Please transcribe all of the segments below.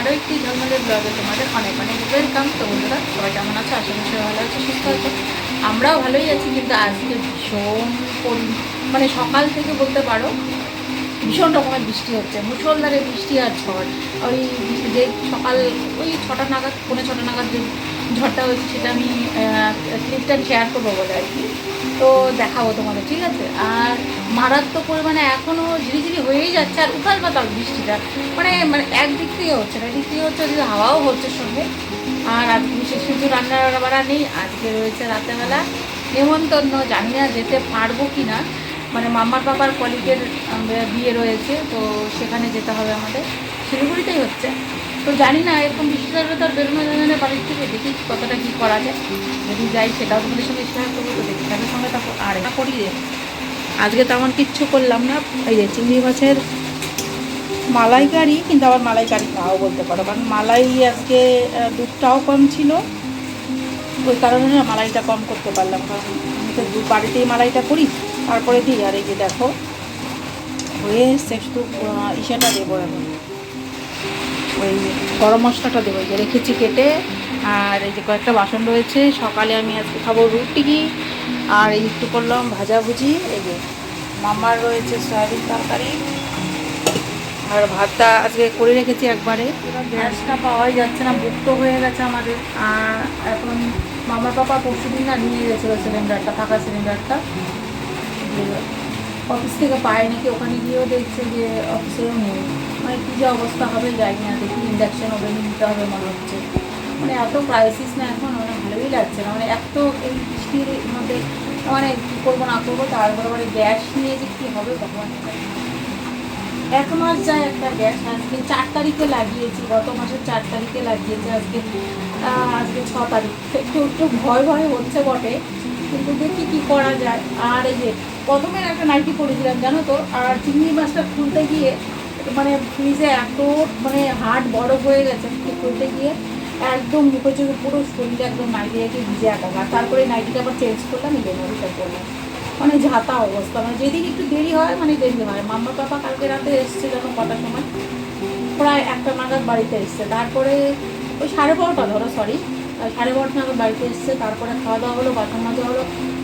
আরও একটি ঝলমলের ব্লগে তোমাদের অনেক অনেক ওয়েলকাম। তো বন্ধুরা সবাই কেমন আছো? আশা করি সবাই ভালো আছে, সুস্থ আছে। আমরাও ভালোই আছি, কিন্তু আজকে ভীষণ মানে সকাল থেকে বলতে পারো ভীষণ রকমের বৃষ্টি হচ্ছে, মুষলধারে বৃষ্টি আর ঝড়। ওই যে সকাল ওই 6টা নাগাদ, 6:45 নাগাদ যে ঝড়টা হয়েছে সেটা আমি ক্লিপটা শেয়ার করবো বলে আর কি। তো দেখাবো তোমাদের, ঠিক আছে? আর মারাত্মক পরিমাণে এখনও ঝিরিঝিরি হয়েই যাচ্ছে, আর উতাল পাতাল বৃষ্টিটা মানে মানে একদিক থেকে হচ্ছে না, এদিক থেকে হচ্ছে, ওদিকে হাওয়াও হচ্ছে সঙ্গে। আর আজকে বিশেষ কিছু রান্না বাড়া নেই, আজকে রয়েছে রাতেবেলা নেমন্তন্ন। জানি না যেতে পারবো কি না, মানে মাম্মার পাপার কলিগের বিয়ে রয়েছে, তো সেখানে যেতে হবে আমাদের, শিলিগুড়িতেই হচ্ছে। তো জানি না, এরকম বৃষ্টি থাকলে তো আর বেরোনো যাবে না বাড়ির থেকে। দেখি কতটা কী করা যায়, যদি যাই সেটাও তোমাদের সঙ্গে শেয়ার করবো। তো দেখি তাদের সঙ্গে তা আর এটা করি রে। আজকে তেমন কিচ্ছু করলাম না, এই যে চিংড়ি মাছের মালাইকারি, কিন্তু আবার মালাইকারি নাও বলতে পারো, কারণ মালাই আজকে দুধটাও কম ছিল, ওই কারণে না মালাইটা কম করতে পারলাম। কারণ আমি তো বাড়িতেই মালাইটা করি, তারপরে দিই। আর এই যে দেখো হয়ে এসছে, শুধু ইসেটা দেবো এখন, ওই গরম মশলাটা দেবো, যে রেখেছি কেটে। আর এই যে কয়েকটা বাসন রয়েছে, সকালে আমি আজকে খাবো রুটি, আর এই একটু করলাম ভাজাভুজি। এই যে মামার রয়েছে সয়াবিন তরকারি, আর ভাতটা আজকে করে রেখেছি একবারে। গ্যাসটা পাওয়াই যাচ্ছে না, বুক হয়ে গেছে আমাদের। আর এখন মামার পাপা পরশুদিন না নিয়ে গেছিলো সিলিন্ডারটা, থাকা সিলিন্ডারটা অফিস থেকে পায় নাকি, ওখানে গিয়েও দেখছে যে অফিসেও নেই। মানে কী যে অবস্থা হবে যাই না, দেখি ইন্ডাকশন ওভেন নিতে হবে মনে হচ্ছে। মানে এত ক্রাইসিস না এখন, মানে ভালোই লাগছে না। মানে এত এই বৃষ্টির মধ্যে মানে কী করবো না করবো, তারপরে গ্যাস নিয়ে যে কী হবে ভগবান। 1 মাস যায় একটা গ্যাস, আজকে 4 তারিখে লাগিয়েছি, গত মাসের 4 তারিখে লাগিয়েছি, আজকে 6 তারিখ। একটু একটু ভয় ভয় হচ্ছে বটে, কিন্তু দেখি কী করা যায়। আর এই যে প্রথমে একটা নাইটি পরেছিলাম জানো তো, আর চিংড়ি মাছটা খুলতে গিয়ে মানে ফ্রিজে এত মানে হার্ট বরফ হয়ে গেছে, খুলতে গিয়ে একদম মুখে চোখে পুরো শরীরে একদম নাইটি ভিজে একাকার। তারপরে নাইটিটা আবার চেঞ্জ করলাম, এই জন্য করলাম। মানে ঝাঁতা অবস্থা, মানে যেদিন একটু দেরি হয় মানে দেরি হয়। মাম্মা পাপা কালকে রাতে এসছে যখন, কটার সময়, প্রায় 1টা নাগাদ বাড়িতে এসছে। তারপরে ওই 12:30 ধরো, সরি 12:30 নাগাদ বাড়িতে এসছে। তারপরে খাওয়া দাওয়া হলো, বাসন মাজা হলো,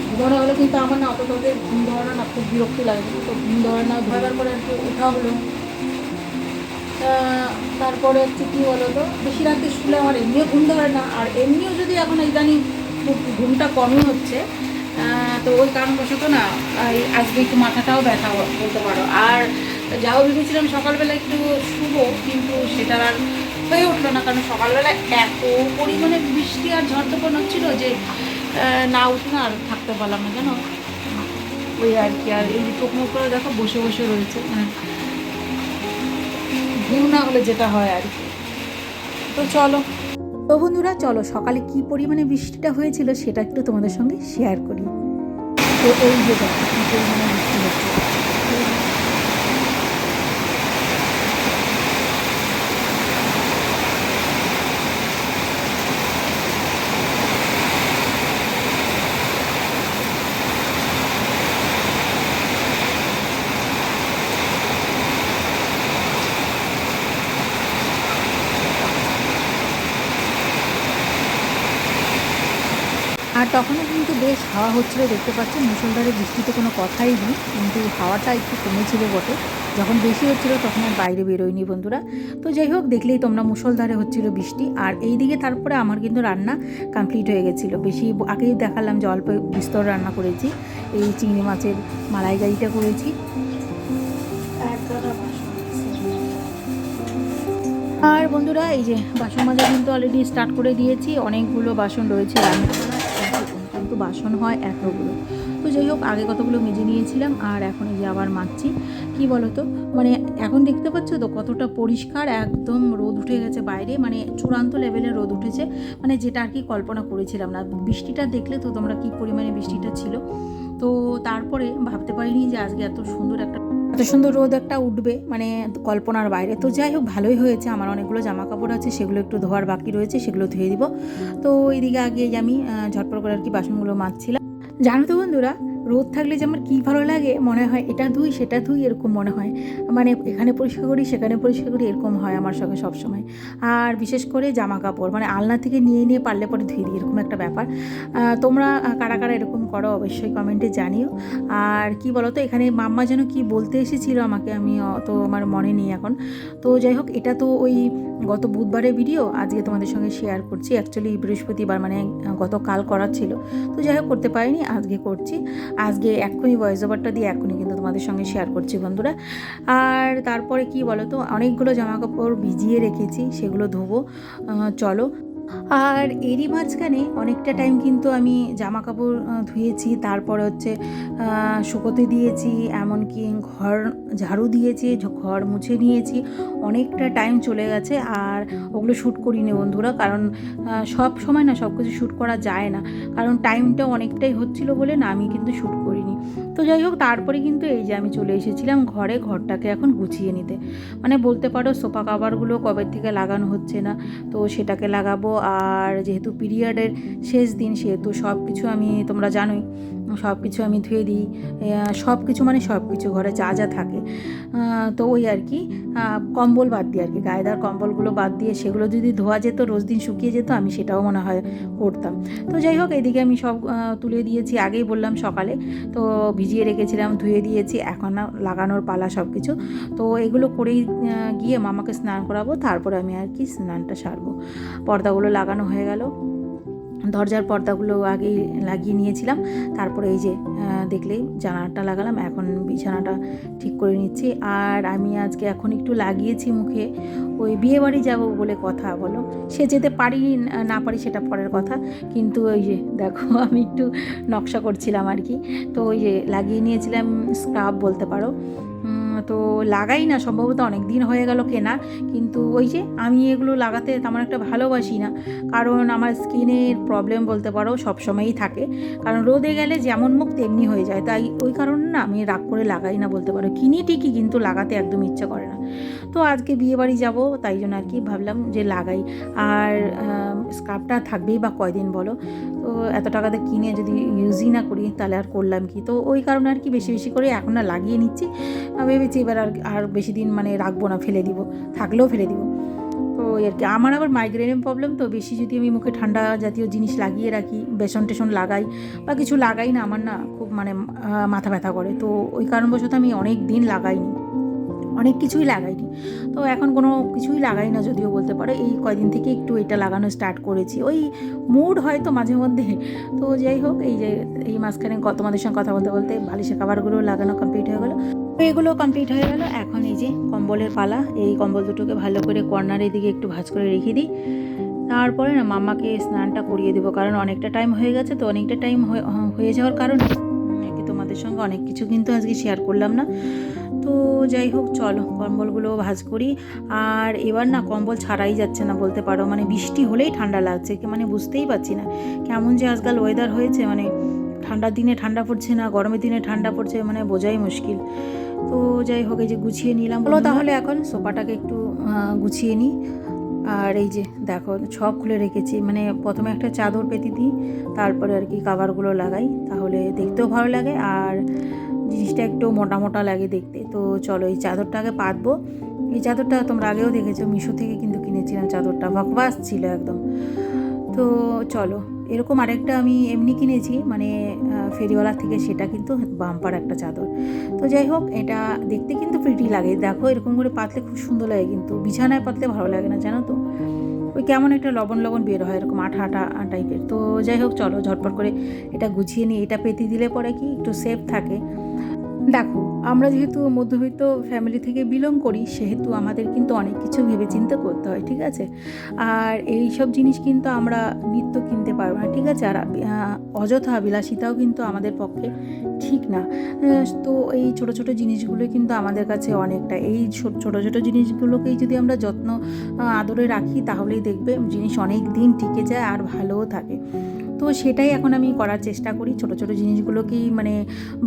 ঘুমানো হলো। কিন্তু আমার না অত তাদের ঘুম ধরে না, খুব বিরক্তি লাগে, তো ঘুম ধরে না। ধরবার পরে আর কি ওঠা হলো। তারপরে হচ্ছে কী বলো তো, বেশি রাতে শুলে আমার এমনিও ঘুম ধরে না, আর এমনিও যদি এখন ইদানিং ঘুমটা কমই হচ্ছে, তো ওই কারণবশত না আজকে একটু মাথাটাও ব্যথা বলতে পারো। আর যাও ভেবেছিলাম সকালবেলা একটু শুবো, কিন্তু সেটা আর হয়ে উঠলো না, কারণ সকালবেলা এত পরিমাণে বৃষ্টি আর ঝড় তখন হচ্ছিল যে না উঠে না আর থাকতে পারলাম না জানো, ওই আর কি। আর এই চোখ মুখ করে দেখো বসে বসে রয়েছে, ঘুম না হলে যেটা হয় আর কি। তো চলো, তো বন্ধুরা চলো সকালে কি পরিমাণে বৃষ্টিটা হয়েছিল সেটা একটু তোমাদের সঙ্গে শেয়ার করি। তো এই যে দেখো কী পরিমাণে বৃষ্টি হচ্ছে। আর তখনও কিন্তু বেশ হাওয়া হচ্ছিলো, দেখতে পাচ্ছেন মুষলধারে বৃষ্টিতে কোনো কথাই নেই, কিন্তু হাওয়াটা একটু কমেছিল বটে। যখন বেশি হচ্ছিলো তখন আর বাইরে বেরোয়নি বন্ধুরা। তো যাই হোক, দেখলেই তোমরা মুষলধারে হচ্ছিল বৃষ্টি। আর এই দিকে তারপরে আমার কিন্তু রান্না কমপ্লিট হয়ে গেছিলো। বেশি আগেই দেখালাম যে অল্প বিস্তর রান্না করেছি, এই চিংড়ি মাছের মালাইকারিটা করেছি। আর বন্ধুরা এই যে বাসন মাজা কিন্তু অলরেডি স্টার্ট করে দিয়েছি, অনেকগুলো বাসন রয়েছে রান্না করা, কিন্তু বাসন হয় এতগুলো। তো যাই হোক, আগে কতগুলো মেজে নিয়েছিলাম, আর এখন এই যে আবার মাজছি। কি বলো তো, মানে এখন দেখতে পাচ্ছ তো কতটা পরিষ্কার, একদম রোদ উঠে গেছে বাইরে, মানে চূড়ান্ত লেভেলের রোদ উঠেছে, মানে যেটা আর কি কল্পনা করেছিলাম না। বৃষ্টিটা দেখলে তো তোমরা কী পরিমাণে বৃষ্টিটা ছিল। তো তারপরে ভাবতে পারিনি যে আজকে এত সুন্দর রোদ একটা উঠবে, মানে কল্পনার বাইরে। তো যাই হোক, ভালোই হয়েছে। আমার অনেকগুলো জামা কাপড় আছে, সেগুলো একটু ধোয়ার বাকি রয়েছে, সেগুলো ধুয়ে দিব। তো এইদিকে আগে আমি ঝটপট করে আর কি বাসনগুলো মাজছিলাম। জানো তো বন্ধুরা, রোদ থাকলে যে আমার কী ভালো লাগে, মনে হয় এটা ধুই সেটা ধুই এরকম মনে হয়, মানে এখানে পরিষ্কার করি সেখানে পরিষ্কার করি এরকম হয় আমার সঙ্গে সবসময়। আর বিশেষ করে জামা কাপড় মানে আলনা থেকে নিয়ে নিয়ে পারলে পরে ধুয়ে দিই, এরকম একটা ব্যাপার। তোমরা কারা কারা এরকম করো অবশ্যই কমেন্টে জানিও। আর কি বলো তো, এখানে মাম্মা যেন কি বলতে এসেছিলো আমাকে, আমি তো আমার মনে নেই এখন। তো যাই হোক, এটা তো ওই গত বুধবারের ভিডিও আজকে তোমাদের সঙ্গে শেয়ার করছি। অ্যাকচুয়ালি বৃহস্পতিবার মানে গতকাল করার ছিল, তো যাই হোক করতে পারিনি, আজকে করছি। আজকে এক্ষুনি ভয়েস ওভারটা দিয়ে এক্ষুনি কিন্তু তোমাদের সঙ্গে শেয়ার করছি বন্ধুরা। আর তারপরে কি বলো তো, অনেকগুলো জামাকাপড় ভিজিয়ে রেখেছি, সেগুলো ধোবো। চলো। আর এরই মাঝখানে অনেকটা টাইম কিন্তু আমি জামা কাপড় ধুয়েছি, তারপরে হচ্ছে শুকোতে দিয়েছি, এমনকি ঘর ঝাড়ু দিয়েছি, ঘর মুছে নিয়েছি, অনেকটা টাইম চলে গেছে। আর ওগুলো শ্যুট করিনি বন্ধুরা, কারণ সব সময় না সব কিছু শ্যুট করা যায় না, কারণ টাইমটা অনেকটাই হচ্ছিলো বলে না আমি কিন্তু শ্যুট করিনি। তো যাই হোক, তারপরে কিন্তু এই যে আমি চলে এসেছিলাম ঘরটাকে এখন গুছিয়ে নিতে, মানে বলতে পারো সোফা কাভারগুলো কবে থেকে লাগানো হচ্ছে না, তো সেটাকে লাগাবো। আর যেহেতু পিরিয়ডের শেষ দিন, সেহেতু সব কিছু আমি, তোমরা জানোই, সব কিছু আমি ধুয়ে দিই, সব কিছু মানে সব কিছু ঘরে যা যা থাকে। তো ওই আর কি, কম্বল বাদ দিয়ে আর কি, গায়ে দেওয়ার কম্বলগুলো বাদ দিয়ে সেগুলো যদি ধোয়া যেত, রোজ দিন শুকিয়ে যেত, আমি সেটাও মনে হয় করতাম। তো যাই হোক, এদিকে আমি সব তুলে দিয়েছি, আগেই বললাম সকালে, তো ভিজিয়ে রেখেছিলাম, ধুয়ে দিয়েছি, এখন লাগানোর পালা সব কিছু। তো এগুলো করেই গিয়ে মামাকে স্নান করাবো, তারপরে আমি আর কি স্নানটা সারবো। পর্দাগুলো লাগানো হয়ে গেল, দরজার পর্দাগুলো আগেই লাগিয়ে নিয়েছিলাম, তারপরে এই যে দেখলেই জানালাটা লাগালাম, এখন বিছানাটা ঠিক করে নিচ্ছি। আর আমি আজকে এখন একটু লাগিয়েছি মুখে, ওই বিয়েবাড়ি যাব বলে কথা, বলো সে যেতে পারি না পারি সেটা পরের কথা, কিন্তু ওই যে দেখো আমি একটু নকশা করছিলাম আর কি। তো ওই যে লাগিয়ে নিয়েছিলাম স্ক্রাব বলতে পারো, তো লাগাই না, সম্ভবত অনেক দিন হয়ে গেল কেনা, কিন্তু ওই যে আমি এগুলো লাগাতে তেমন একটা ভালোবাসি না, কারণ আমার স্কিনের প্রবলেম বলতে পারো সবসময়ই থাকে, কারণ রোদে গেলে যেমন মুখ তেমনি হয়ে যায়, তাই ওই কারণে না আমি রাগ করে লাগাই না বলতে পারো, কিনি ঠিকই কিন্তু লাগাতে একদম ইচ্ছা করে না। তো আজকে বিয়েবাড়ি যাব, তাই জন্য আর কি ভাবলাম যে লাগাই। আর স্কার্ফটা থাকবেই বা কয়দিন বলো, তো এত টাকাতে কিনে যদি ইউজই না করি তাহলে আর করলাম কি, তো ওই কারণে আর কি বেশি বেশি করে এখন না লাগিয়ে নিচ্ছি। ভেবেছি এবার আর বেশি দিন মানে রাখবো না, ফেলে দিব, থাকলেও ফেলে দিব। তো আর কি, আমার আবার মাইগ্রেনের প্রবলেম, তো বেশি যদি আমি মুখে ঠান্ডা জাতীয় জিনিস লাগিয়ে রাখি, বেসন টেসন লাগাই বা কিছু লাগাই না, আমার না খুব মানে মাথা ব্যথা করে, তো ওই কারণবশত আমি অনেক দিন লাগাইনি, অনেক কিছুই লাগাইনি। তো এখন কোনো কিছুই লাগাই না যদিও বলতে পারো, এই কয়দিন থেকে একটু এটা লাগানো স্টার্ট করেছি, ওই মুড হয়তো মাঝে মধ্যে। তো যাই হোক, এই যে এই মাঝখানে তোমাদের সঙ্গে কথা বলতে বলতে বালিশের কাভারগুলো লাগানো কমপ্লিট হয়ে গেলো, এগুলো কমপ্লিট হয়ে গেল। এখন এই যে কম্বলের পালা, এই কম্বল দুটোকে ভালো করে কর্নারের দিকে একটু ভাঁজ করে রেখে দিই, তারপরে না মাম্মাকে স্নানটা করিয়ে দেবো, কারণ অনেকটা টাইম হয়ে গেছে, তো অনেকটা টাইম হয়ে যাওয়ার কারণে কি তোমাদের সঙ্গে অনেক কিছু কিন্তু আজকে শেয়ার করলাম না। তো যাই হোক, চলো কম্বলগুলো ভাঁজ করি। আর এবার না কম্বল ছাড়াই যাচ্ছে না বলতে পারো, মানে বৃষ্টি হলেই ঠান্ডা লাগছে, মানে বুঝতেই পারছি না কেমন যে আজকাল ওয়েদার হয়েছে, মানে ঠান্ডার দিনে ঠান্ডা পড়ছে না, গরমের দিনে ঠান্ডা পড়ছে, মানে বোঝাই মুশকিল। তো যাই হোক, এই যে গুছিয়ে নিলাম, বলো তাহলে এখন সোফাটাকে একটু গুছিয়ে নিই। আর এই যে দেখো সব খুলে রেখেছি, মানে প্রথমে একটা চাদর পেতে দিই, তারপরে আর কি কাভারগুলো লাগাই, তাহলে দেখতেও ভালো লাগে আর জিনিসটা একটু মোটা মোটা লাগে দেখতে। তো চলো এই চাদরটাকে পাতবো। এই চাদরটা তোমরা আগেও দেখেছো, মিশো থেকে কিন্তু কিনেছিলাম, চাদরটা বকবাস ছিল একদম। তো চলো, এরকম আরেকটা আমি এমনি কিনেছি, মানে ফেরিওয়ালা থেকে, সেটা কিন্তু বাম্পার একটা চাদর। তো যাই হোক, এটা দেখতে কিন্তু প্রিটি লাগে, দেখো এরকম করে পাতলে খুব সুন্দর লাগে, কিন্তু বিছানায় পাতলে ভালো লাগে না জানো তো, ওই কেমন একটা লবণ লবণ বের হয়, এরকম আঠা আঠা টাইপের। তো যাই হোক, চলো ঝটপট করে এটা গুছিয়ে নিই, এটা পেতে দিলে পরে কি একটু সেফ থাকে। দেখো, আমরা যেহেতু মধ্যবিত্ত ফ্যামিলি থেকে বিলং করি, সেহেতু আমাদের কিন্তু অনেক কিছু ভেবেচিন্তে করতে হয়, ঠিক আছে। আর এই সব জিনিস কিন্তু আমরা নিত্য কিনতে পারবো না, ঠিক আছে। আর অযথা বিলাসিতাও কিন্তু আমাদের পক্ষে ঠিক না। তো এই ছোট ছোট জিনিসগুলো কিন্তু আমাদের কাছে অনেকটা, এই ছোট ছোট জিনিসগুলোকেই যদি আমরা যত্ন আদরে রাখি, তাহলেই দেখবে জিনিস অনেক দিন টিকে যায় আর ভালোও থাকে। তো সেটাই এখন আমি করার চেষ্টা করি, ছোট ছোট জিনিসগুলোকেই মানে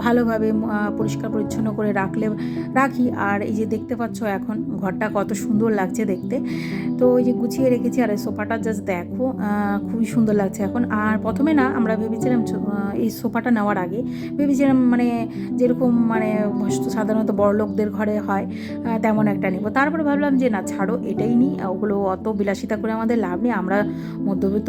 ভালোভাবে পরিষ্কার পরিষ্কার পরিচ্ছন্ন করে রাখি। আর এই যে দেখতে পাচ্ছ এখন ঘরটা কত সুন্দর লাগছে দেখতে। তো ওই যে গুছিয়ে রেখেছি। আর এই সোফাটা জাস্ট দেখো, খুবই সুন্দর লাগছে এখন। আর প্রথমে না আমরা ভেবেছিলাম এই সোফাটা নেওয়ার আগে ভেবেছিলাম মানে যেরকম মানে সাধারণত বড়লোকদের ঘরে হয় তেমন একটা নেব। তারপরে ভাবলাম যে না ছাড়ো, এটাই নিই, ওগুলো অত বিলাসিতা করে আমাদের লাভ নেই। আমরা মধ্যবিত্ত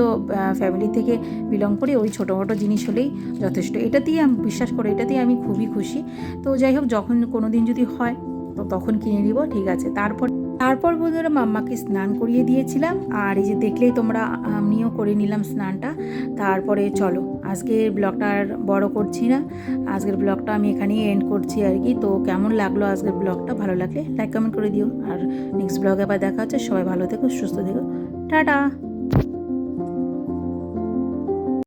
ফ্যামিলি থেকে বিলং করি, ওই ছোটো মোটো জিনিস হলেই যথেষ্ট। এটাতেই আমি বিশ্বাস করি, এটাতেই আমি খুবই খুশি। তো যাই হোক, যখন কোনো দিন যদি হয় তো তখন কিনে নিব, ঠিক আছে। তারপর বন্ধুরা মাম্মাকে স্নান করিয়ে দিয়েছিলাম। আর এই যে দেখলেই তোমরা, আমিও করে নিলাম স্নানটা। তারপরে চলো, আজকের ব্লগটা আর বড় করছি না, আজকের ব্লগটা আমি এখানেই এন্ড করছি আর কি। তো কেমন লাগলো আজকের ব্লগটা, ভালো লাগলে লাইক কমেন্ট করে দিও। আর নেক্সট ব্লগে আবার দেখা হচ্ছে। সবাই ভালো থেকো, সুস্থ থেকো, টাটা।